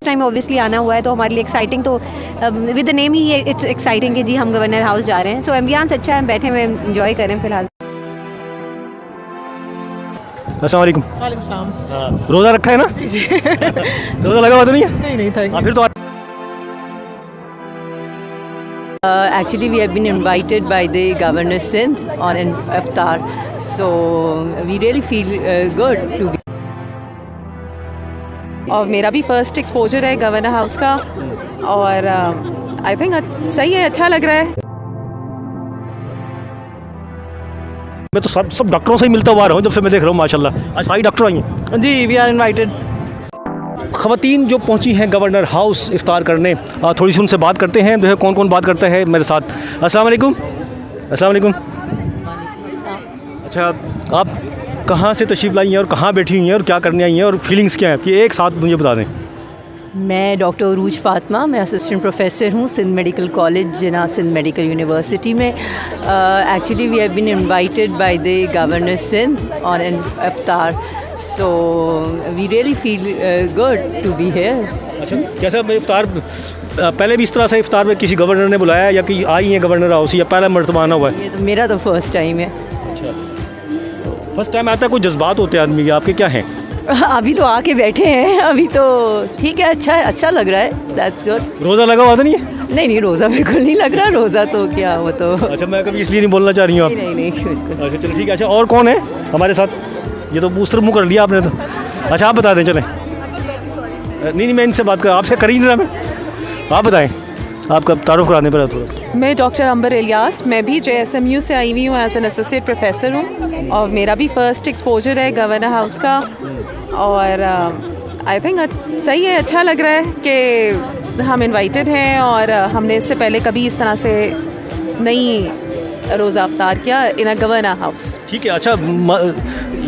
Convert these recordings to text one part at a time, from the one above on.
Time obviously आना हुआ है तो हमारे लिए एक्साइटिंग तो with the name he it's exciting कि जी हम गवर्नर हाउस जा रहे हैं। सो एम्बियंस अच्छा है, हम बैठे हुए एंजॉय कर रहे हैं फिलहाल। अस्सलाम वालेकुम। वालेकुम सलाम। रोज़ा रखा है ना? जी जी। रोज़ा लगा हुआ तो नहीं है? नहीं थैंक फिर तो Actually, we have been invited by the Governor Sindh on an iftar, so we really feel good to be. और मेरा भी फर्स्ट एक्सपोजर है गवर्नर हाउस का और आई थिंक सही है, अच्छा लग रहा है। मैं तो सब डॉक्टरों से ही मिलता हुआ रहा हूँ जब से मैं देख रहा हूँ माशाल्लाह। आज सारी डॉक्टर आई हैं। जी, वी आर इनवाइटेड। ख़वातीन जो पहुँची हैं गवर्नर हाउस इफ्तार करने, थोड़ी सी उनसे बात करते हैं। जो है कौन कौन बात करता है मेरे साथ। अस्सलाम वालेकुम। अस्सलाम वालेकुम। अच्छा, आप कहाँ से तशरीफ़ लाई हैं और कहाँ बैठी हुई हैं और क्या करने आई हैं और फीलिंग्स क्या हैं आपकी, एक साथ मुझे बता दें। मैं डॉक्टर उरूज फातिमा, मैं असिस्टेंट प्रोफेसर हूँ Sindh medical college, Jinnah Sindh medical university में। Actually we have been invited by the governor Sindh on an iftar, so we really feel good to be here. अच्छा, कैसा इफ्तार पहले भी इस तरह से इफ्तार में किसी गवर्नर ने बुलाया या कि आई हैं गवर्नर हाउस या पहला मरतबा आना हुआ है? ये तो मेरा तो फर्स्ट टाइम है। अच्छा, फर्स्ट टाइम आता है, कोई जज्बात होते हैं आदमी के, आपके क्या हैं? अभी तो आके बैठे हैं, अभी तो ठीक है, अच्छा लग रहा है, दैट्स गुड। रोज़ा लगा हुआ तो नहीं है? नहीं, रोज़ा बिल्कुल नहीं लग रहा, रोज़ा तो क्या वो तो। अच्छा, मैं कभी इसलिए नहीं बोलना चाह रही हूँ आप। नहीं बिल्कुल। अच्छा चलो ठीक है। अच्छा, और कौन है हमारे साथ? ये तो बूस्टर मुँह कर लिया आपने तो। अच्छा, आप बता दें चलें। नहीं मैं इनसे बात कर, आपसे कर ही नहीं रहा मैं। आप बताएं, आपका तारुफ कराने पर थोड़ा सा। मैं डॉक्टर अंबर इलियास, मैं भी JSMU से आई हुई हूँ, एज एन एसोसिएट प्रोफेसर हूँ और मेरा भी फर्स्ट एक्सपोजर है गवर्नर हाउस का और आई थिंक सही है, अच्छा लग रहा है कि हम इनवाइटेड हैं और हमने इससे पहले कभी इस तरह से नहीं रोज़ा अफ्तार किया इन अ गवर्नर हाउस। ठीक है। अच्छा,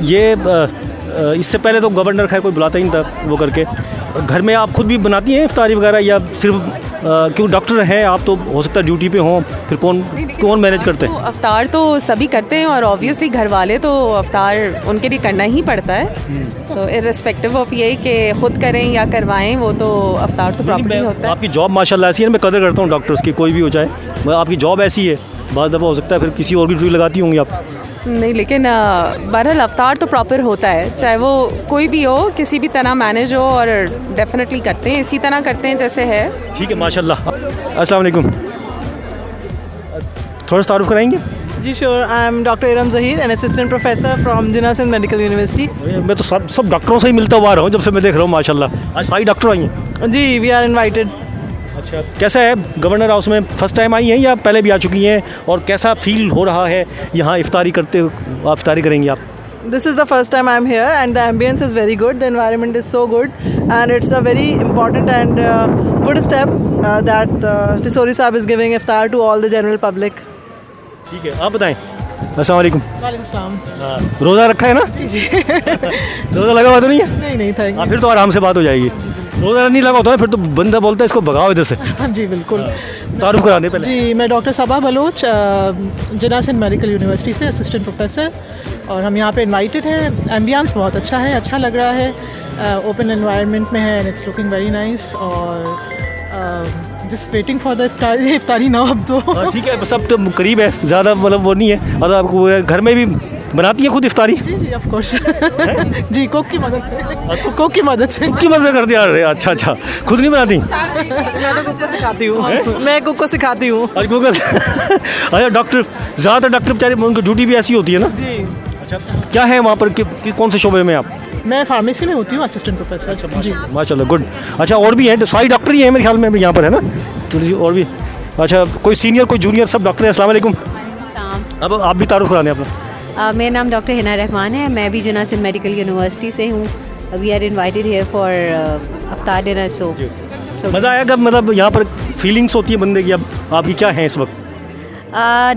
ये इससे पहले तो गवर्नर खैर कोई बुलाता ही नहीं था वो करके। घर में आप खुद भी बनाती हैं इफ्तारी वगैरह या सिर्फ क्यों डॉक्टर हैं आप तो हो सकता है ड्यूटी पे हों, फिर कौन मैनेज करते हैं? तो अफ्तार तो सभी करते हैं और ऑब्वियसली घर वाले तो अफ्तार उनके लिए करना ही पड़ता है। तो इर्रेस्पेक्टिव ऑफ ये कि खुद करें या करवाएं, वो तो अफ्तार तो प्रॉपर्ली होता है। आपकी जॉब माशाल्लाह ऐसी है, मैं कदर करता हूँ डॉक्टर्स की, कोई भी हो जाए, आपकी जॉब ऐसी है। बाद दफ़ा हो सकता है फिर किसी और भी ड्यूटी लगाती होंगी आप। नहीं, लेकिन बहरहाल अफ्तार तो प्रॉपर होता है, चाहे वो कोई भी हो, किसी भी तरह मैनेज हो, और डेफिनेटली करते हैं, इसी तरह करते हैं जैसे है। ठीक है माशाल्लाह। अस्सलाम वालेकुम। थोड़ा सा तारुफ कराएंगे? जी sure, I am doctor Iram Zaheer, an assistant professor from Jinnah Sindh medical university. मैं तो सब डॉक्टरों से ही मिलता हुआ रहा हूँ जब से मैं देख रहा हूँ माशाल्लाह। आज सारी डॉक्टर आई हैं। जी, वी आर इनवाइटेड। अच्छा, कैसा है गवर्नर हाउस में? फर्स्ट टाइम आई हैं या पहले भी आ चुकी हैं? और कैसा फील हो रहा है यहाँ इफ्तारी करते हो? इफ्तारी करेंगी आप? This is the first time I'm here and the ambience is very good, the environment is so good and it's a very important and good step that Tisori Sahib is giving iftar to all the general public. ठीक है, आप बताएं। अस्सलाम वालेकुम। वालेकुम सलाम। रोज़ा रखा है ना? जी जी। रोज़ा लगा हुआ तो नहीं है? नहीं थैंक फिर तो आराम से बात हो जाएगी। रोज़ा नहीं लगा होता है फिर तो बंदा बोलता है इसको भगाओ इधर से। हाँ जी बिल्कुल। तारुफ करा दें पहले। जी, मैं डॉक्टर सबा बलोच, जिना सिंध मेडिकल यूनिवर्सिटी से असिस्टेंट प्रोफेसर, और हम यहाँ पे इनवाइटेड हैं। एम्बियंस बहुत अच्छा है, अच्छा लग रहा है, ओपन एनवायरनमेंट में है and it's looking very nice, और जस्ट वेटिंग फॉर द इफ्तारी नाउ। अब तो ठीक है, सब तो करीब है, ज़्यादा मतलब वो नहीं है। और आपको घर में भी बनाती है खुद इफ्तारी? जी जी ऑफ कोर्स। जी, कुक की मदद से। कुक की मदद से कर दिया। अरे अच्छा, खुद नहीं बनाती? मैं तो कुक को सिखाती हूँ। मैं कुक को सिखाती हूँ। अच्छा, डॉक्टर ज़्यादातर डॉक्टर बेचारे उनकी ड्यूटी भी ऐसी होती है ना? जी। अच्छा, क्या है वहाँ पर कि कौन से शोबे में आप? मैं फार्मेसी में होती हूँ, असिस्टेंट प्रोफेसर। अच्छा जी, माशाल्लाह, गुड। अच्छा, और भी हैं, सारी डॉक्टर ही हैं मेरे ख्याल में यहाँ पर, है ना? तो और भी। अच्छा, कोई सीनियर कोई जूनियर सब डॉक्टर हैं। अस्सलाम वालेकुम। अब आप भी तारुफ कराने अपना। मेरा नाम डॉक्टर हिना रहमान है, मैं भी जिना सिंध मेडिकल यूनिवर्सिटी से हूँ। We are invited here for अफ्तार डिनर। सो मज़ा आया कब, मतलब यहाँ पर फीलिंग्स होती है बंदे की, अब आपकी क्या है इस वक्त?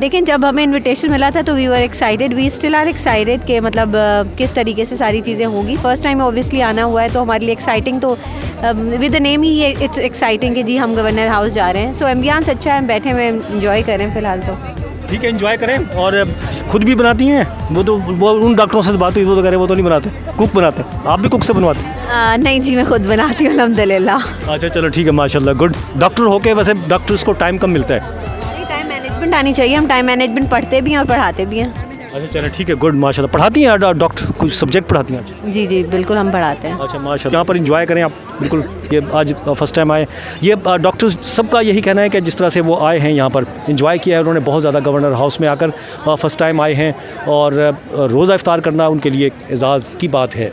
लेकिन जब हमें इनविटेशन मिला था तो we were excited, we still are excited कि मतलब किस तरीके से सारी चीज़ें होंगी। फर्स्ट टाइम ऑब्वियसली आना हुआ है तो हमारे लिए एक्साइटिंग तो with the name he it's exciting कि जी हम गवर्नर हाउस जा रहे हैं। सो एम्बियंस अच्छा है, हम बैठे हुए एंजॉय कर रहे हैं फिलहाल तो। ठीक है, एंजॉय करें। और खुद भी बनाती हैं? वो उन डॉक्टरों से बात हुई, वो तो कह रहे वो तो नहीं बनाते, कुक बनाते हैं। आप भी कुक से बनवाते हैं? नहीं जी, मैं खुद बनाती हूँ अल्हम्दुलिल्लाह। अच्छा चलो ठीक है, माशाल्लाह, गुड। डॉक्टर होके वैसे डॉक्टर्स को टाइम कम मिलता है? टाइम मैनेजमेंट आनी चाहिए, हम टाइम मैनेजमेंट पढ़ते भी हैं और पढ़ाते भी हैं। अच्छा चलो ठीक है, गुड, माशाल्लाह। पढ़ाती हैं डॉक्टर, कुछ सब्जेक्ट पढ़ाती हैं? जी जी बिल्कुल, हम पढ़ाते हैं। अच्छा माशाल्लाह, यहाँ पर एंजॉय करें आप, बिल्कुल। ये आज फर्स्ट टाइम आए, ये डॉक्टर सबका यही कहना है कि जिस तरह से वो आए हैं यहाँ पर एंजॉय किया है उन्होंने बहुत ज़्यादा। गवर्नर हाउस में आकर फर्स्ट टाइम आए हैं और रोज़ा इफ्तार करना उनके लिए एक एजाज़ की बात है।